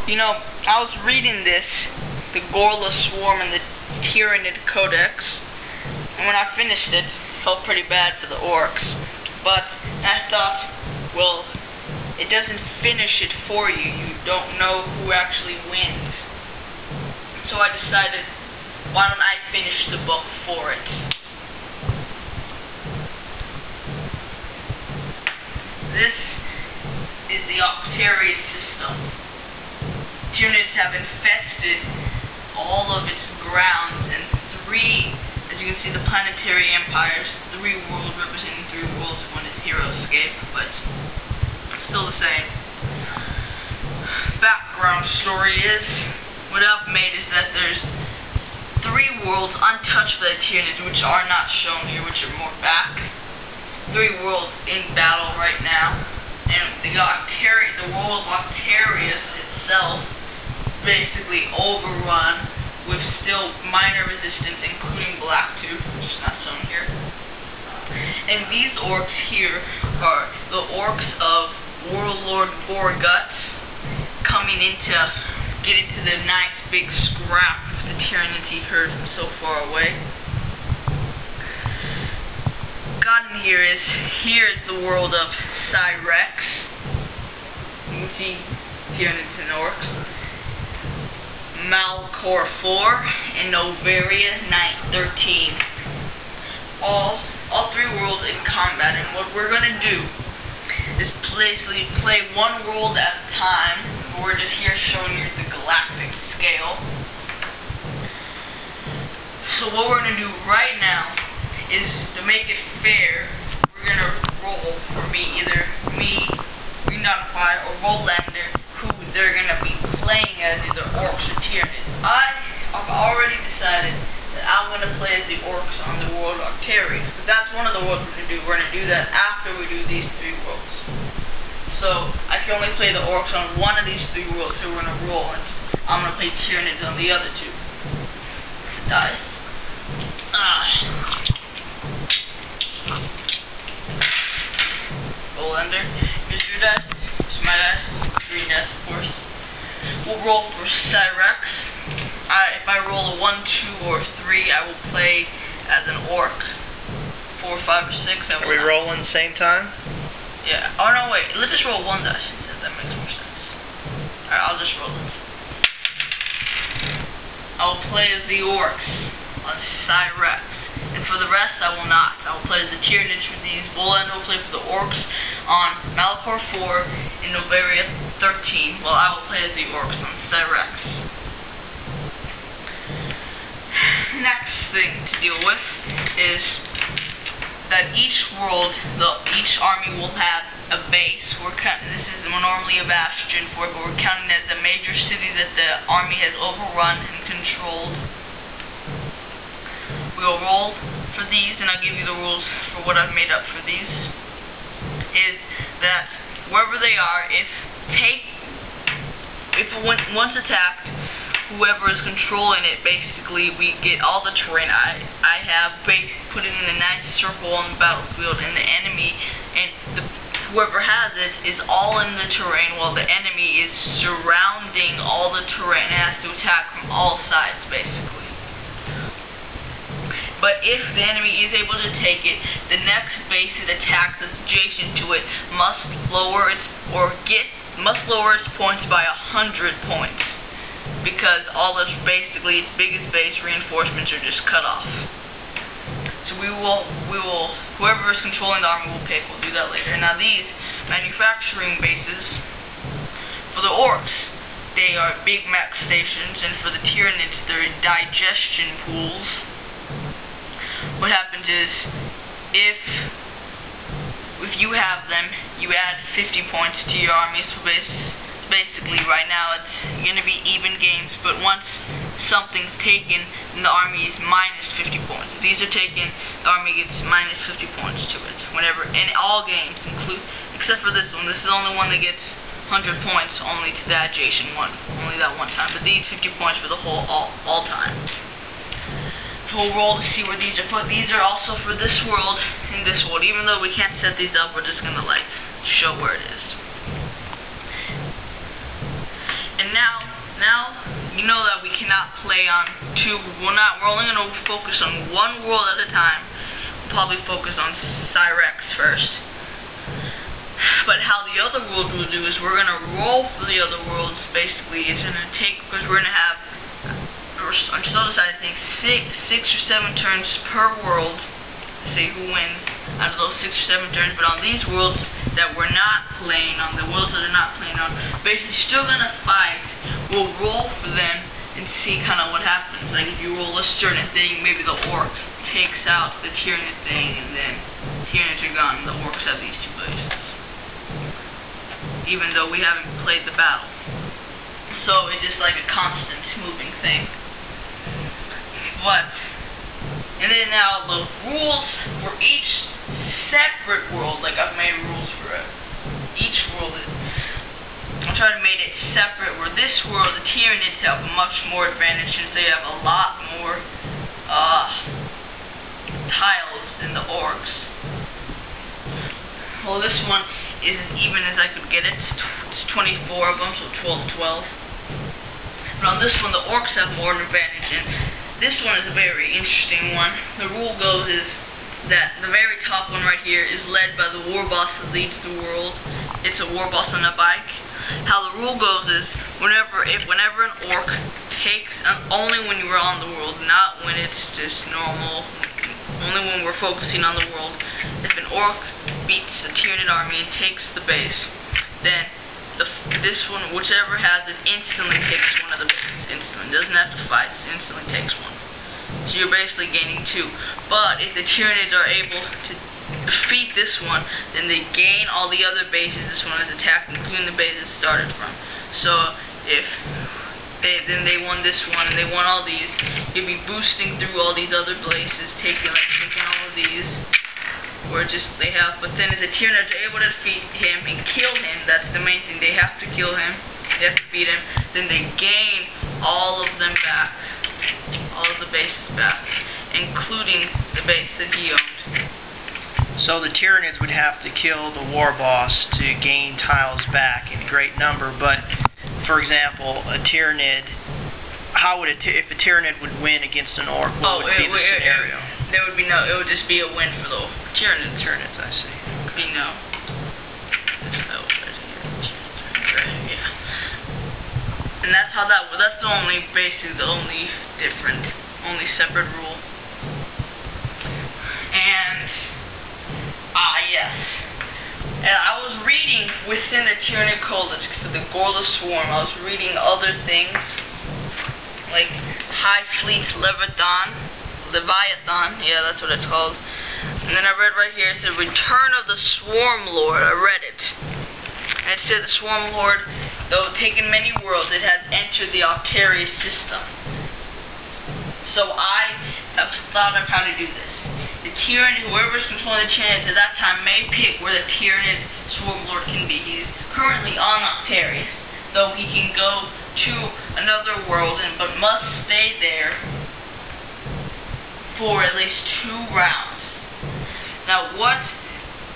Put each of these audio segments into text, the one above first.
You know, I was reading this, the Gorilla Swarm and the Tyrannid Codex, and when I finished it, it felt pretty bad for the orcs. But I thought, well, it doesn't finish it for you. You don't know who actually wins. So I decided, why don't I finish the book for it? This is the octarius system. Tyrannids have infested all of its grounds, and as you can see, the planetary empires, 3 worlds representing 3 worlds. One is Hero Escape, but still the same. Background story is, what I've made is that there's 3 worlds untouched by the Tyranids, which are not shown here, which are more back. 3 worlds in battle right now, and the world of Octarius itself basically overrun with still minor resistance, including Blacktooth, which is not shown here. And these orcs here are the orcs of Warlord Gorguts coming in to get into the nice big scrap with the Tyranids he heard from so far away. Gotten here is the world of Cyrex. You can see Tyranids and orcs. Malcor 4 and Novaria 13. All 3 worlds in combat, and what we're gonna do is basically play 1 world at a time. We're just here showing you the galactic scale. So what we're gonna do right now is, to make it fair, we're gonna roll for either me, Greendawnify, or Rolander, who they're gonna be playing as, either orcs or Tyranids. I've already decided that I'm gonna play as the orcs on the world of Octarius, because that's one of the worlds we're gonna do. We're gonna do that after we do these 3 worlds. So I can only play the orcs on one of these 3 worlds, so we're gonna roll, and I'm gonna play Tyranids on the other 2. Dice. Rolander. Here's your dice. Here's my dice. Green dice, of course. We'll roll for Cyrex. If I roll a 1, 2, or 3, I will play as an orc. 4, 5, or 6. Are we rolling the same time? Yeah. Oh no, wait. Let's just roll 1 dice instead. That makes more sense. Alright, I'll just roll it. I'll play as the orcs on Cyrex. And for the rest, I will not. I will play as the Tyranids for these. Rolander will play for the orcs on Malcor 4 and Novaria 13, while I will play as the orcs on Cyrex. Next thing to deal with is that each world, each army will have a base. This is normally a bastion for it, but we're counting it as a major city that the army has overrun and controlled. We'll roll for these, and I'll give you the rules for what I've made up for these. Is that wherever they are, once attacked, whoever is controlling it, basically we get all the terrain. I have put it in a nice circle on the battlefield, and the enemy and whoever has it is all in the terrain, while the enemy is surrounding all the terrain and has to attack from all sides, basically. But if the enemy is able to take it, the next base it attacks that's adjacent to it must lower its points by 100 points, because all of basically its biggest base reinforcements are just cut off. So whoever is controlling the army will pick. We'll do that later. Now these manufacturing bases for the orcs, they are big mech stations, and for the Tyranids, they're digestion pools. What happens is, if you have them, you add 50 points to your army. So basically, right now it's going to be even games, but once something's taken, then the army is minus 50 points. If these are taken, the army gets minus 50 points to it. Whenever, in all games, except for this one. This is the only one that gets 100 points, only to the adjacent one, only that one time. But these 50 points for the whole all time. We'll roll to see where these are put. These are also for this world and this world. Even though we can't set these up, we're just gonna show where it is. And And now you know that we cannot play on two. We're only going to focus on one world at a time. We'll probably focus on Cyrex first. But how the other world will do is we're going to roll for the other worlds. Basically, it's going to take, because we're going to have, I'm still deciding, I think, 6 or 7 turns per world to see who wins out of those 6 or 7 turns. But on these worlds that we're not playing on, the worlds that are not playing on, basically still going to fight. We'll roll for them and see kind of what happens. Like if you roll a certain thing, maybe the orc takes out the Tyranid thing, and then Tyranids are gone, and the orcs have these 2 bases. Even though we haven't played the battle. So it's just like a constant moving thing. And then now the rules for each separate world, like I've made rules for it. Each world is, I'm trying to make it separate, where this world, the Tyranids have a much more advantage since they have a lot more tiles than the orcs. Well, this one is as even as I could get it. It's 24 of them, so 12. But on this one, the orcs have more of an advantage, and this one is a very interesting one. The rule goes is that the very top one right here is led by the war boss that leads the world. It's a war boss on a bike. How the rule goes is whenever an orc takes, only when you are on the world, not when it's just normal. Only when we're focusing on the world. If an orc beats a Tyranid army and takes the base, then this one, whichever has it, instantly takes one of the bases. Instantly. Doesn't have to fight. Instantly takes one. So you're basically gaining 2. But if the Tyranids are able to defeat this one, then they gain all the other bases this one has attacked, including the base it started from. So if then they won this one, and they won all these, you'll be boosting through all these other places, taking all of these, or just they have. But then if the Tyranids are able to defeat him and kill him, that's the main thing. They have to kill him. They have to beat him. Then they gain all of them back, all of the bases back, including the base that he owned. So the Tyranids would have to kill the war boss to gain tiles back in a great number. But for example, a Tyranid, how would if a Tyranid would win against an orc? What would be the scenario? There would be no. It would just be a win for the Tyranids. Tyranids, I see. Be no. Yeah. And that's how that. That's the only, basically the only separate rule. And yes. And I was reading within the Tyranid College for the Gorla Swarm. I was reading other things like High Fleet Leviathan, yeah, that's what it's called. And then I read right here, it said Return of the Swarm Lord. I read it. And it said the Swarm Lord, though taken many worlds, it has entered the octarius system. So I have thought of how to do this. The Tyranid, whoever's controlling the Tyranids at that time, may pick where the Tyranid Swarm Lord can be. He's currently on octarius, though he can go to another world, but must stay there for at least 2 rounds. Now, what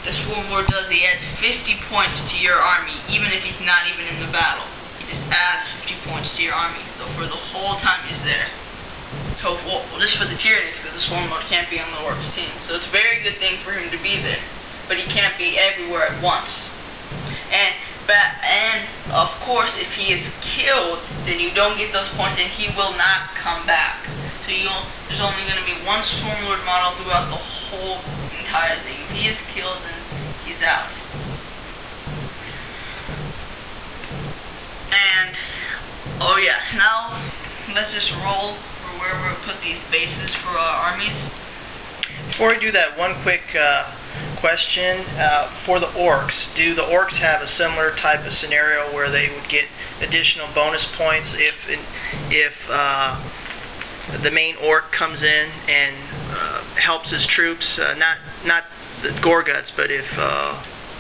the Swarm Lord does, he adds 50 points to your army, even if he's not even in the battle. He just adds 50 points to your army, so for the whole time he's there. So, well, just for the Tyranids, because the Swarm Lord can't be on the Orcs team. So it's a very good thing for him to be there. But he can't be everywhere at once. And of course, if he is killed, then you don't get those points, and he will not come back. So there's only going to be one Swarm Lord model throughout the whole entire thing. If he is killed, then he's out. And, oh yes, now let's just roll where we put these bases for our armies. Before we do that, one quick question. For the orcs, do the orcs have a similar type of scenario where they would get additional bonus points if the main orc comes in and helps his troops? Not the Gorguts, but if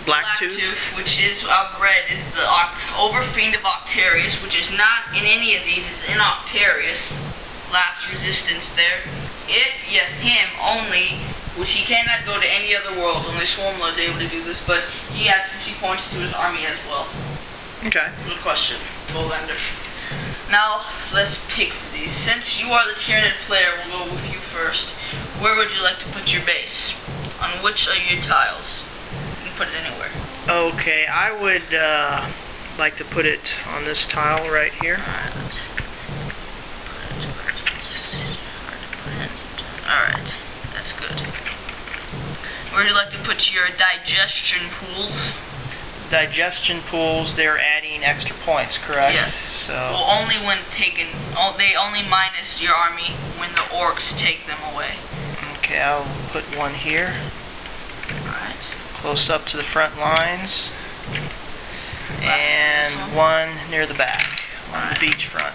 Blacktooth, which is, I've read, is the Overfiend of Octarius, which is not in any of these, it's in Octarius. Last resistance there. If, yes, him only, which he cannot go to any other world, only Swarm Lord is able to do this, but he adds 50 points to his army as well. Okay. Good question. Bowlander. Now, let's pick these. Since you are the Tyrannid player, we'll go with you first. Where would you like to put your base? On which of your tiles? You can put it anywhere. Okay, I would like to put it on this tile right here. Alright, Alright, that's good. Where would you like to put your digestion pools? Digestion pools, they're adding extra points, correct? Yes. So well, only when taken. They only minus your army when the orcs take them away. Okay, I'll put one here. Alright. Close up to the front lines. And one near the back, on the beach front.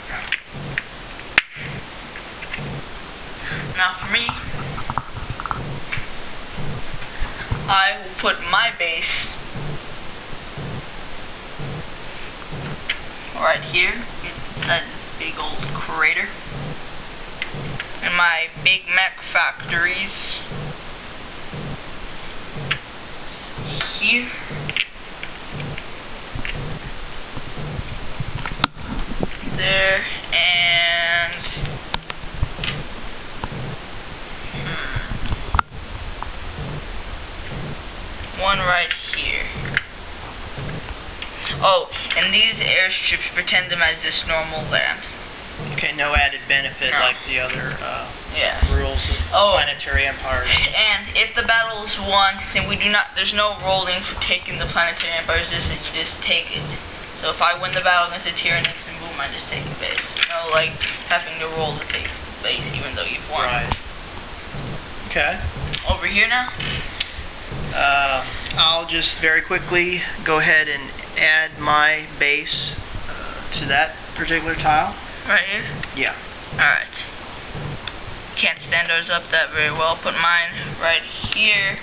Now for me, I will put my base right here, inside this big old crater. And my big mech factories here. There, and one right here. Oh, and these airstrips pretend them as this normal land. Okay, no added benefit like the other rules of planetary empires. And if the battle is won, then there's no rolling for taking the planetary empires, you just take it. So if I win the battle against the Tyranids, then boom, I just take the base. No, like, having to roll to take the base even though you've won. Right. Okay. Over here now? I'll just very quickly go ahead and add my base to that particular tile. Right here? Yeah. Alright. Can't stand ours up that very well. Put mine right here.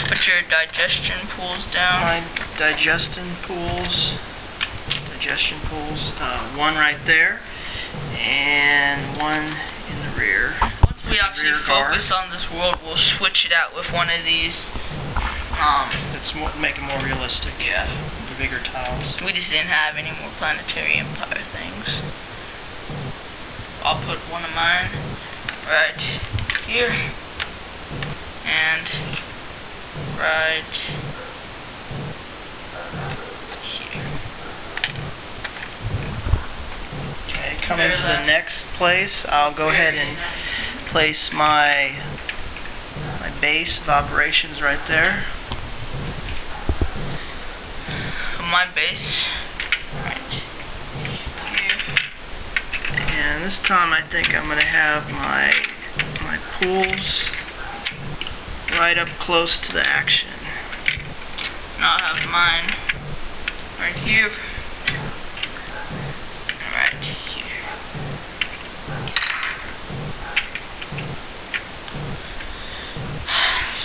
Put your digestion pools down. My digestion pools. One right there. And one in the rear. Once we actually focus on this world, we'll switch it out with one of these. Let's make it more realistic. Yeah. The bigger tiles. We just didn't have any more planetary empire things. I'll put one of mine right here. And right here. Okay, coming to the next place, I'll go ahead and place my base of operations right there. My base right here. And this time I think I'm going to have my pools right up close to the action. And I'll have mine right here. Right here.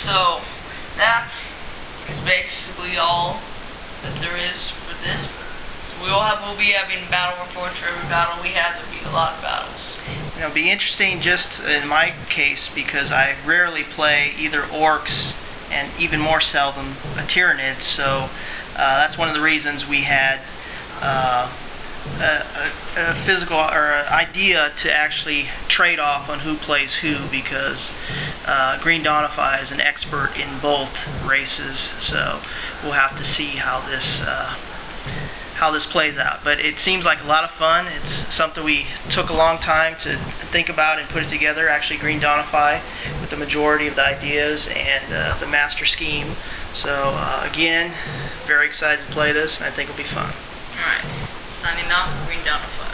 So that is basically all that there is for this. So we'll be having battle reports for every battle we have. There'll be a lot of battles. It'll be interesting just in my case because I rarely play either orcs and even more seldom a Tyranid, so that's one of the reasons we had a physical or an idea to actually trade off on who plays who, because Greendawnify is an expert in both races, so we'll have to see how this plays out. But it seems like a lot of fun. It's something we took a long time to think about and put it together, actually Greendawnify, with the majority of the ideas and the master scheme. So again, very excited to play this, and I think it'll be fun. Alright, signing off, Greendawnify.